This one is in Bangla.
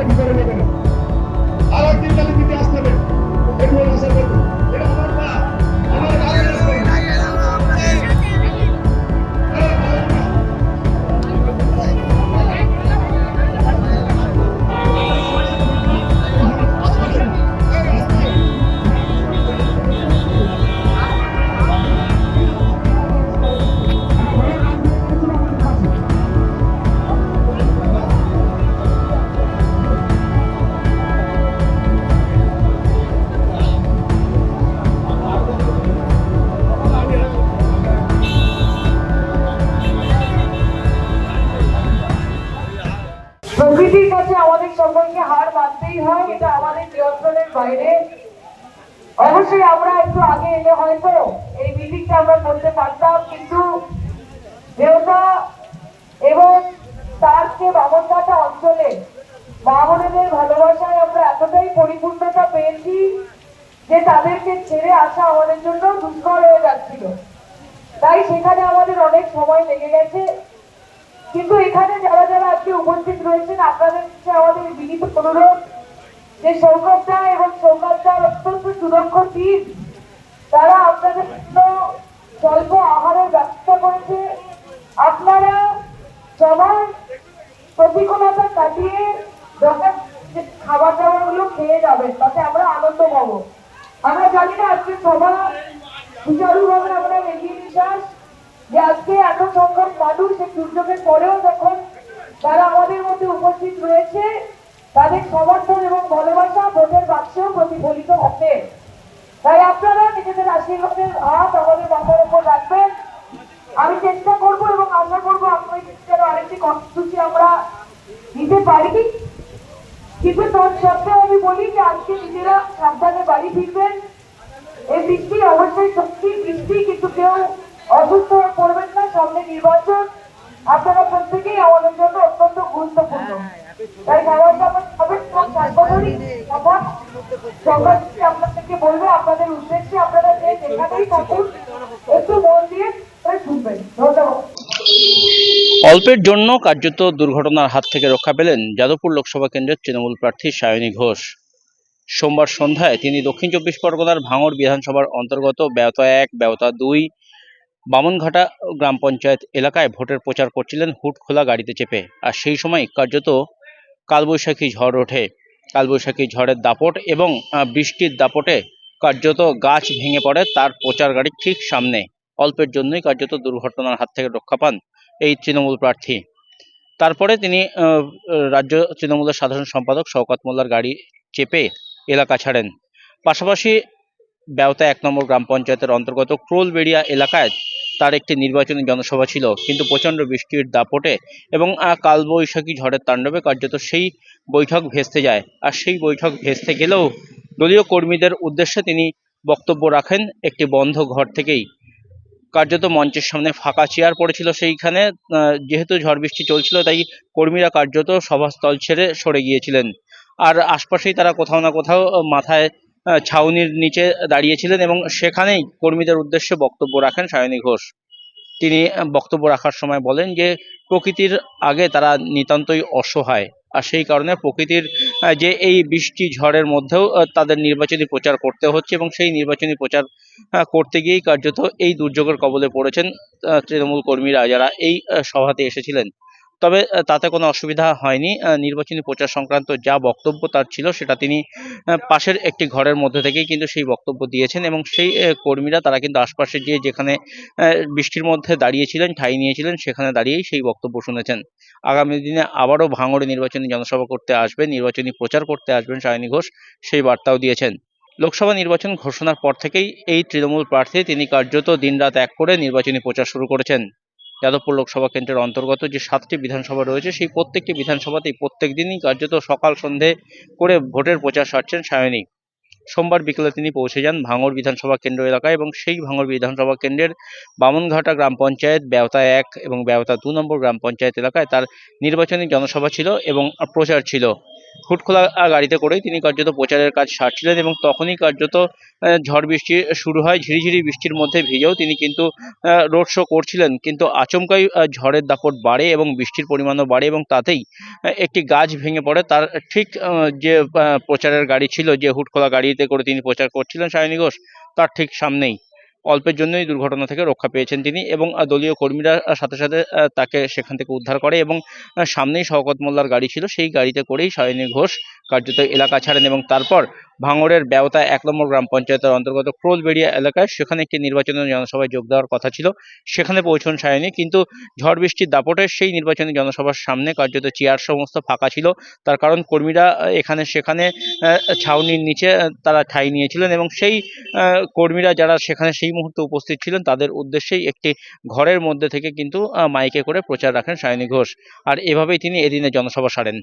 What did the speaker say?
কি করে নেবে না। আর একদিন তাহলে দিতে আসতে হবে, একটু আশা করবো। এটা আমার মা, আমার গায়ের রক্ত। প্রকৃতির কাছে আমাদের সকলকে হার মানতেই হয়, এটা আমাদের নিয়ন্ত্রণের বাইরে। অবশ্যই আমরা একটু আগে এলে হয়তো এই মিটিংটা আমরা করতে পারতাম, কিন্তু দেওতা এবং তার যে বামনঘাটা অঞ্চলে মা বোনেদের ভালোবাসায় আমরা এতটাই পরিপূর্ণতা পেয়েছি যে তাদেরকে ছেড়ে আসা আমাদের জন্য দুষ্কর হয়ে যাচ্ছিল। তাই সেখানে আমাদের অনেক সময় লেগে গেছে। কিন্তু এখানে যারা যারা আজকে উপস্থিত রয়েছেন, আপনাদের কাছে আমাদের বিনীত অনুরোধ যে সৌকতদা এবং সৌকতদার অত্যন্ত সুদক্ষ টিম, তারা আপনাদের জন্য স্বল্প আহারের ব্যবস্থা করেছে। আপনারা সবার প্রতিকূলতা কাটিয়ে দরকার খাবার দাবার গুলো খেয়ে যাবেন, তাতে আমরা আনন্দ পাবো। আমরা জানি না আজকে সভা সুচারুভাবে আমরা এগিয়ে নিঃশ্বাস যে আজকে এত সংখ্যক মানুষ এই দুর্যোগের পরেও যখন তারা আমাদের মধ্যে উপস্থিত রয়েছে, তাদের সমর্থন এবং ভালোবাসা ভোটের বাক্সেও প্রতিফলিত হবে। তাই আপনারা নিজেদের আশীর্বাদের হাত আমাদের মাথার উপর রাখবেন। আমি চেষ্টা করব এবং আশা করবো আপনাদের আরেকটি কর্মসূচি আমরা দিতে পারি। কিন্তু তোর সত্ত্বেও আমি বলি যে আজকে নিজেরা সাবধানে বাড়ি ফিরবেন। এই বৃষ্টি অবশ্যই সত্যি বৃষ্টি, কিন্তু কেউ অসুস্থ হয়ে পড়বেন না। সামনে নির্বাচন, আপনারা প্রত্যেকেই আমাদের জন্য অত্যন্ত গুরুত্বপূর্ণ। তাই খাবার দাবার খাবেন এবং সাংগঠনিক আপনাদেরকে বলবো আপনাদের উদ্দেশ্যে আপনারা যে যেখানেই থাকুন একটু মন দিয়ে শুনবেন। ধন্যবাদ। অল্পের জন্য কার্যত দুর্ঘটনার হাত থেকে রক্ষা পেলেন যাদবপুর লোকসভা কেন্দ্রের তৃণমূল প্রার্থী সায়নী ঘোষ। সোমবার সন্ধ্যায় তিনি দক্ষিণ চব্বিশ পরগনার ভাঙড় বিধানসভার অন্তর্গত বেওতা 1, বেওতা 2, বামনঘাটা গ্রাম পঞ্চায়েত এলাকায় ভোটের প্রচার করছিলেন হুড খোলা গাড়িতে চেপে। আর সেই সময় কার্যত কালবৈশাখী ঝড় ওঠে। কালবৈশাখী ঝড়ের দাপট এবং বৃষ্টির দাপটে কার্যত গাছ ভেঙে পড়ে তার প্রচার গাড়ির ঠিক সামনে। অল্পের জন্যই কার্যত দুর্ঘটনার হাত থেকে রক্ষা পান এই তৃণমূল প্রার্থী। তারপরে তিনি রাজ্য তৃণমূলের সাধারণ সম্পাদক শওকত মোল্লার গাড়ি চেপে এলাকা ছাড়েন। পাশাপাশি বেওতা 1 নম্বর গ্রাম পঞ্চায়েতের অন্তর্গত ক্রোলবেড়িয়া এলাকায় তার একটি নির্বাচনী জনসভা ছিল, কিন্তু প্রচণ্ড বৃষ্টির দাপটে এবং কালবৈশাখী ঝড়ের তাণ্ডবে কার্যত সেই বৈঠক ভেস্তে যায়। আর সেই বৈঠক ভেস্তে গেলেও দলীয় কর্মীদের উদ্দেশ্যে তিনি বক্তব্য রাখেন একটি বন্ধ ঘর থেকেই। কার্যত মঞ্চের সামনে ফাঁকা চেয়ার পড়েছিল সেইখানে। যেহেতু ঝড় বৃষ্টি চলছিল তাই কর্মীরা কার্যত সভাস্থল ছেড়ে সরে গিয়েছিলেন। আর আশপাশেই তারা কোথাও না কোথাও মাথায় ছাউনির নিচে দাঁড়িয়েছিলেন এবং সেখানেই কর্মীদের উদ্দেশ্যে বক্তব্য রাখেন সায়নী ঘোষ। তিনি বক্তব্য রাখার সময় বলেন যে প্রকৃতির আগে তারা নিতান্তই অসহায়, আর সেই কারণে প্রকৃতির যে এই বৃষ্টি ঝড়ের মধ্যেও তাদের নির্বাচনী প্রচার করতে হচ্ছে এবং সেই নির্বাচনী প্রচার করতে গিয়েই কার্যত এই দুর্যোগের কবলে পড়েছেন তৃণমূল কর্মীরা যারা এই সভাতে এসেছিলেন। তবে তাতে কোনো অসুবিধা হয়নি। নির্বাচনী প্রচার সংক্রান্ত যা বক্তব্য তার ছিল সেটা তিনি পাশের একটি ঘরের মধ্যে থেকেই কিন্তু সেই বক্তব্য দিয়েছেন এবং সেই কর্মীরা তারা কিন্তু আশপাশে গিয়ে যেখানে বৃষ্টির মধ্যে দাঁড়িয়েছিলেন, ঠাঁই নিয়েছিলেন, সেখানে দাঁড়িয়েই সেই বক্তব্য শুনেছেন। আগামী দিনে আবারও ভাঙড়ে নির্বাচনী জনসভা করতে আসবেন, নির্বাচনী প্রচার করতে আসবেন সায়নী ঘোষ, সেই বার্তাও দিয়েছেন। লোকসভা নির্বাচন ঘোষণার পর থেকেই এই তৃণমূল প্রার্থী তিনি কার্যত দিনরাত এক করে নির্বাচনী প্রচার শুরু করেছেন। যাদবপুর লোকসভা কেন্দ্রের অন্তর্গত যে 7টি বিধানসভা রয়েছে সেই প্রত্যেকটি বিধানসভাতেই প্রত্যেক দিনই কার্যত সকাল সন্ধে করে ভোটের প্রচার সারছেন সায়নী। সোমবার বিকেলে তিনি পৌঁছে যান ভাঙড় বিধানসভা কেন্দ্র এলাকায় এবং সেই ভাঙড় বিধানসভা কেন্দ্রের বামনঘাটা গ্রাম পঞ্চায়েত, বেওতা 1 এবং বেওতা 2 নম্বর গ্রাম পঞ্চায়েত এলাকায় তার নির্বাচনী জনসভা ছিল এবং প্রচার ছিল। হুডখোলা গাড়িতে করেই তিনি কার্যত প্রচারের কাজ সারছিলেন এবং তখনই কার্যত ঝড় বৃষ্টি শুরু হয়। ঝিরিঝিরি বৃষ্টির মধ্যে ভিজেও তিনি কিন্তু রোড শো করছিলেন, কিন্তু আচমকাই ঝড়ের দাপট বাড়ে এবং বৃষ্টির পরিমাণও বাড়ে এবং তাতেই একটি গাছ ভেঙে পড়ে। তার ঠিক যে প্রচারের গাড়ি ছিল, যে হুডখোলা গাড়িতে করে তিনি প্রচার করছিলেন সায়নী ঘোষ, তার ঠিক সামনেই। অল্পের জন্যই দুর্ঘটনা থেকে রক্ষা পেয়েছেন তিনি এবং দলীয় কর্মীরা সাথে সাথে তাকে সেখান থেকে উদ্ধার করে এবং সামনেই শওকত মোল্লার গাড়ি ছিল, সেই গাড়িতে করেই সায়নী ঘোষ কার্যত এলাকা ছাড়েন এবং তারপর ভাঙড়ের বেওতা ১ নম্বর গ্রাম পঞ্চায়েতের অন্তর্গত ক্রোলবেড়িয়া এলাকায়, সেখানে একটি নির্বাচনী জনসভায় যোগ দেওয়ার কথা ছিল, সেখানে পৌঁছন সায়নী। কিন্তু ঝড় বৃষ্টির দাপটে সেই নির্বাচনী জনসভার সামনে কার্যত চেয়ার সমস্ত ফাঁকা ছিল। তার কারণ কর্মীরা এখানে সেখানে ছাউনির নিচে তারা ঠাঁই নিয়েছিলেন এবং সেই কর্মীরা যারা সেখানে সেই মুহূর্তে উপস্থিত ছিলেন তাদের উদ্দেশ্যেই একটি ঘরের মধ্যে থেকে কিন্তু মাইকে করে প্রচার রাখেন সায়নী ঘোষ। আর এভাবেই তিনি এদিনে জনসভা সারেন।